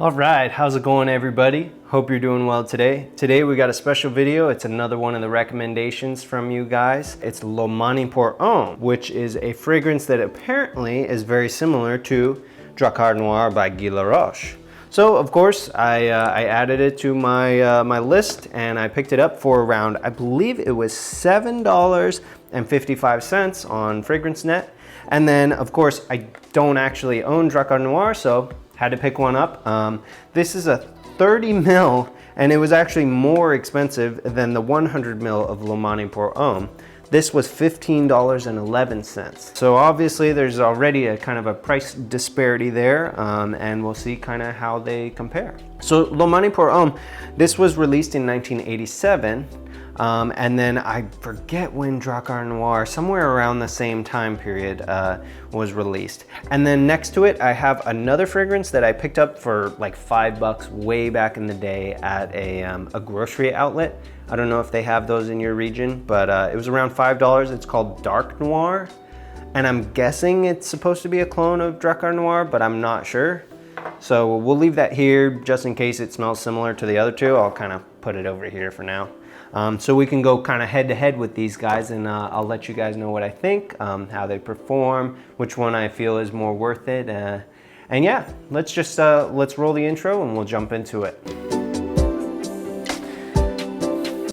All right, how's it going everybody? Hope you're doing well today. Today we got a special video. It's another one of the recommendations from you guys. It's Lomani pour Homme, which is a fragrance that apparently is very similar to Drakkar Noir by Guy Laroche. So of course I added it to my my list and I picked it up for around, I believe it was $7.55 on FragranceNet. And then of course I don't actually own Drakkar Noir, so had to pick one up. This is a 30 ml and it was actually more expensive than the 100 ml of Lomani pour Homme. This was $15.11. So obviously there's already a kind of a price disparity there, and we'll see kind of how they compare. So Lomani pour Homme, this was released in 1987. And then I forget when Drakkar Noir, somewhere around the same time period, was released. And then next to it, I have another fragrance that I picked up for like $5 way back in the day at a grocery outlet. I don't know if they have those in your region, but it was around $5. It's called Dark Noir. And I'm guessing it's supposed to be a clone of Drakkar Noir, but I'm not sure. So we'll leave that here just in case it smells similar to the other two. I'll kind of put it over here for now. So we can go kind of head to head with these guys, and I'll let you guys know what I think, how they perform, which one I feel is more worth it. And yeah, let's just, let's roll the intro and we'll jump into it.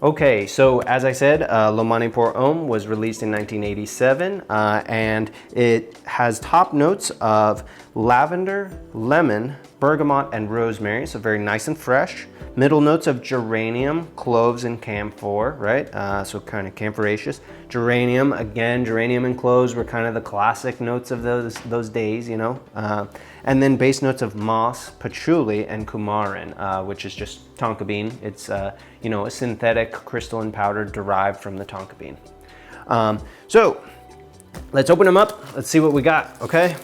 Okay, so as I said, Lomani pour Homme was released in 1987, and it has top notes of lavender, lemon, bergamot, and rosemary, so very nice and fresh. Middle notes of geranium, cloves, and camphor, right? So kind of camphoraceous. Geranium, again, geranium and cloves were kind of the classic notes of those days, you know? And then base notes of moss, patchouli, and coumarin, which is just tonka bean. It's you know, a synthetic crystalline powder derived from the tonka bean. So let's open them up. Let's see what we got, okay?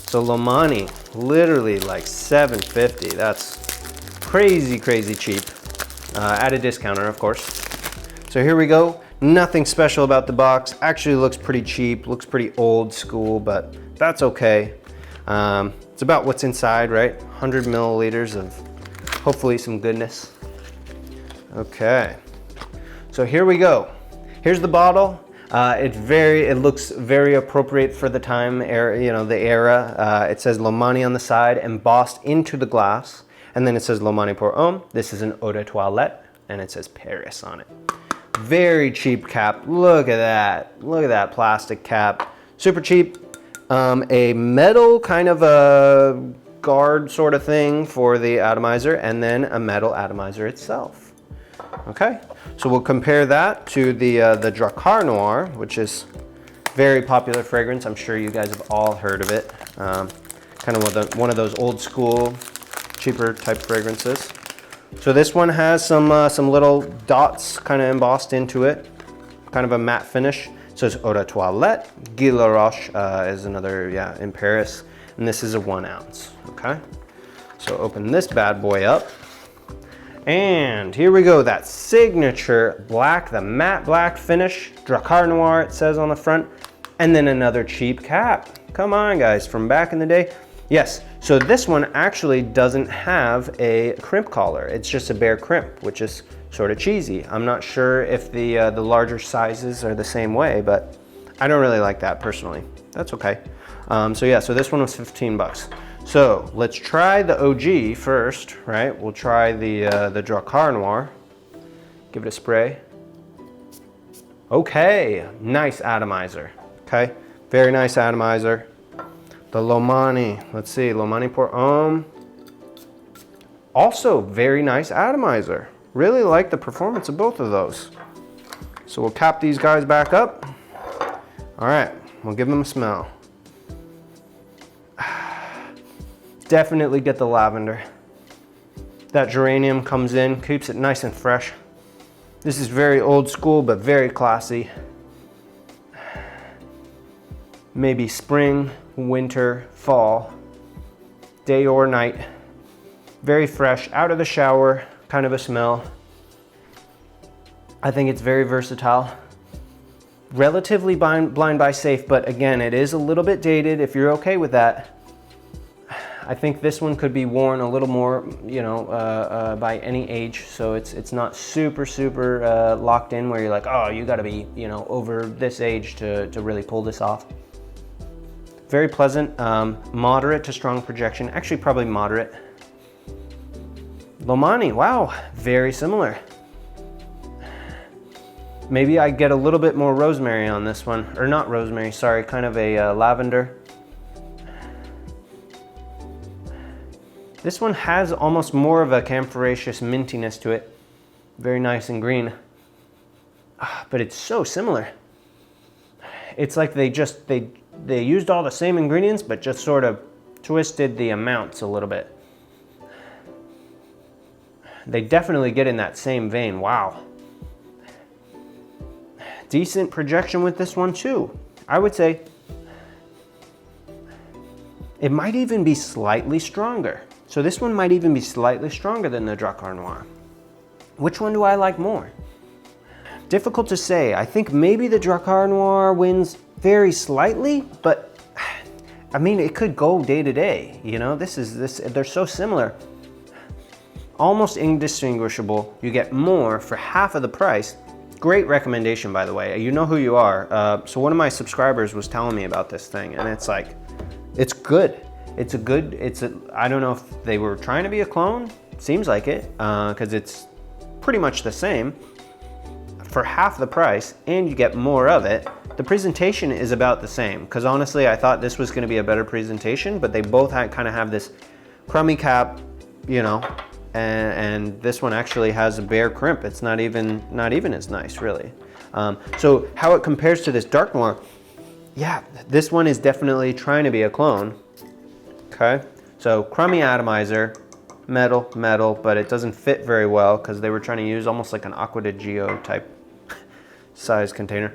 So Lomani, literally like $7.50. That's crazy, crazy cheap. At a discounter, of course. So here we go. Nothing special about the box. Actually looks pretty cheap, looks pretty old school, but that's okay. It's about what's inside, right? 100 milliliters of hopefully some goodness. Okay, so here we go. Here's the bottle. It looks very appropriate for the time, you know, the era. It says Lomani on the side, embossed into the glass. And then it says Lomani pour Homme. This is an eau de toilette, and it says Paris on it. Very cheap cap. Look at that. Look at that plastic cap. Super cheap. A metal kind of a guard sort of thing for the atomizer, and then a metal atomizer itself. Okay, so we'll compare that to the Drakkar Noir, which is very popular fragrance. I'm sure you guys have all heard of it. Kind of one of those old school, cheaper type fragrances. So this one has some little dots kind of embossed into it, kind of a matte finish. So it's eau de toilette. Guy Laroche is another, yeah, in Paris, and this is a 1 ounce. Okay, so open this bad boy up, and here we go. That signature black, the matte black finish, Drakkar Noir it says on the front, and then another cheap cap. Come on guys, from back in the day. Yes, so this one actually doesn't have a crimp collar. It's just a bare crimp, which is sort of cheesy. I'm not sure if the larger sizes are the same way, but I don't really like that personally. That's okay. So yeah, so this one was $15. So let's try the OG first, right? We'll try the Drakkar Noir. Give it a spray. Okay, nice atomizer. Okay, very nice atomizer. The Lomani, let's see, Lomani pour Homme. Also very nice atomizer. Really like the performance of both of those. So we'll cap these guys back up. All right, we'll give them a smell. Definitely get the lavender. That geranium comes in, keeps it nice and fresh. This is very old school, but very classy. Maybe spring, winter, fall, day or night. Very fresh, out of the shower, kind of a smell. I think it's very versatile. Relatively blind buy safe, but again, it is a little bit dated if you're okay with that. I think this one could be worn a little more, you know, by any age. So it's not super locked in where you're like, oh, you got to be, you know, over this age to really pull this off. Very pleasant, moderate to strong projection. Actually, probably moderate. Lomani, wow, very similar. Maybe I get a little bit more rosemary on this one, or not rosemary, sorry, kind of a lavender. This one has almost more of a camphoraceous mintiness to it. Very nice and green. But it's so similar. It's like they used all the same ingredients, but just sort of twisted the amounts a little bit. They definitely get in that same vein, wow. Decent projection with this one too. I would say it might even be slightly stronger. So this one might even be slightly stronger than the Drakkar Noir. Which one do I like more? Difficult to say. I think maybe the Drakkar Noir wins very slightly, but I mean, it could go day to day. You know, they're so similar. Almost indistinguishable. You get more for half of the price. Great recommendation, by the way. You know who you are. So one of my subscribers was telling me about this thing, and it's like, it's good. I don't know if they were trying to be a clone. Seems like it, because it's pretty much the same for half the price, and you get more of it. The presentation is about the same, because honestly, I thought this was going to be a better presentation, but they both kind of have this crummy cap, you know, and this one actually has a bare crimp. It's not even as nice, really. So how it compares to this Dark Noir, yeah, this one is definitely trying to be a clone. Okay, so crummy atomizer, metal, but it doesn't fit very well because they were trying to use almost like an Aqua di Gio type size container.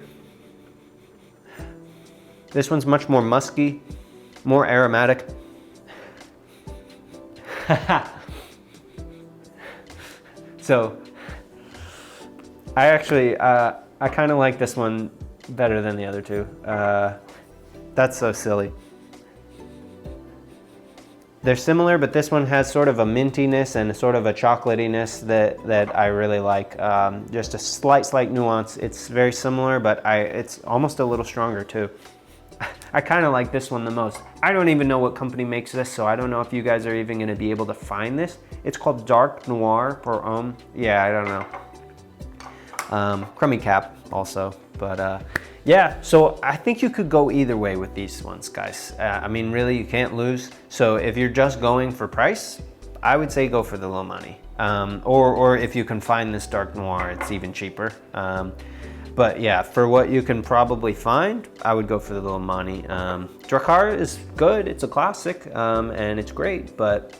This one's much more musky, more aromatic. So I actually, I kind of like this one better than the other two. That's so silly. They're similar, but this one has sort of a mintiness and sort of a chocolatiness that I really like. Just a slight nuance. It's very similar, but it's almost a little stronger too. I kind of like this one the most. I don't even know what company makes this, so I don't know if you guys are even going to be able to find this. It's called Dark Noir for Homme. Yeah, I don't know. Crummy cap also, but yeah, so I think you could go either way with these ones, guys. I mean, really, you can't lose. So if you're just going for price, I would say go for the Lomani. Or if you can find this Dark Noir, it's even cheaper. But yeah, for what you can probably find, I would go for the Lomani. Drakkar is good, it's a classic, and it's great, but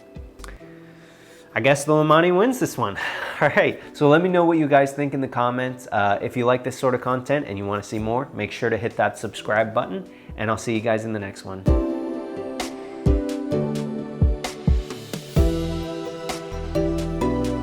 I guess the Lomani wins this one. All right, so let me know what you guys think in the comments. If you like this sort of content and you want to see more, make sure to hit that subscribe button, and I'll see you guys in the next one.